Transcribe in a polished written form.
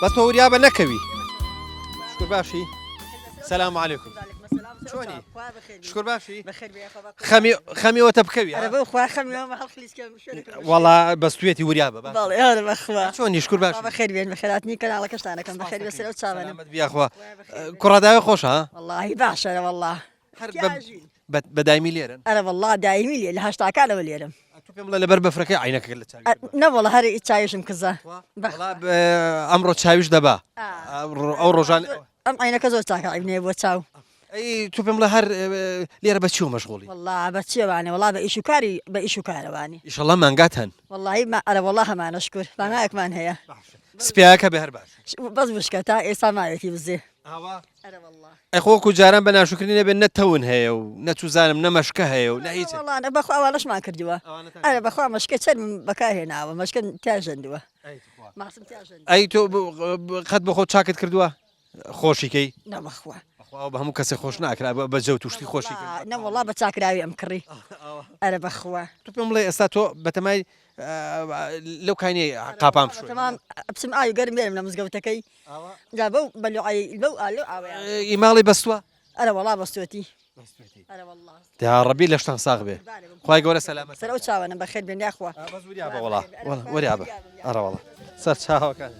بە تۆ وریابە نەکەوی شکر باشی سلام علیکم چۆنی شکر باشی خەمیەوەتە بکەوی وەڵا بەستوێتی وریابە چۆنی شکر باش بەخێر بێن بەخێراتنی کەناڵەکەشتانەکەم بەخێر بەسەر و چاوانم بیاخوا کوڕاداوی خۆشە واللهی باشە والله بەدایمی لێرن ئەرە والله دایمی لێ لە هەشتاکانەوە لێرم تو پێم بڵێ لەبەر بەفرەکەی عینەکە لە چاوی نەوەڵە هەر چاویشم کزە ئەمڕۆ چاویش دەبا ئەو ڕۆژان ئەم عینەکە زۆر چاکە عیبنێ بۆ چاو ئەی تو پێم بڵێ هەر لێرە بە چی و مەشغوڵی والله بە چێوانێ والله بە ئیش و کاری بە ئیش و کارەوانی ئیشەڵڵا مانگات هەن واللهی ئەرە والله هەمانە شکر مانگایەکمان هەیە سپیاکە بە هەر باش بەس بشکە تا ئێستا ماوێتی بزێ ئەخۆکو جاران بە ناشکردنی نەبێت نەتەون هەیە و نەتوزانم نەمەشکە هەیە و نەهیچ وڵانە بەخوا ئەوانەشمان کردووە ئەرە بەخوا مەشکە چەرم بەکارهێناوە مەشکە تاژەندووە ئەی تۆ قەت بە خۆت چاکت کردووە خۆشیکەی نەبەخوا بە هەموو کەسێک خۆش ناکرا بە جەوت توشتی خۆشی نەوەڵا بە چاکراوی ئەم کڕی ئەرە بەخوا تو پێم بڵێ ئێستا تۆ بەتەمای لەو کاینێ قاپام بچم ئاو گەرم لێرم لە مزگەوتەکەی جا بەو بەلوعی لەو ئالۆ ئیماڵی بەستووە ئەرە وەڵا بەستوەتی دا ڕەبی لە شتان ساغ بێ خوای گەورە سەلامەت سەر ئەو چاوانم بەخێر بێن یاخوا وەڵا وەریابە ئەرە وەڵا سەر چاوەکان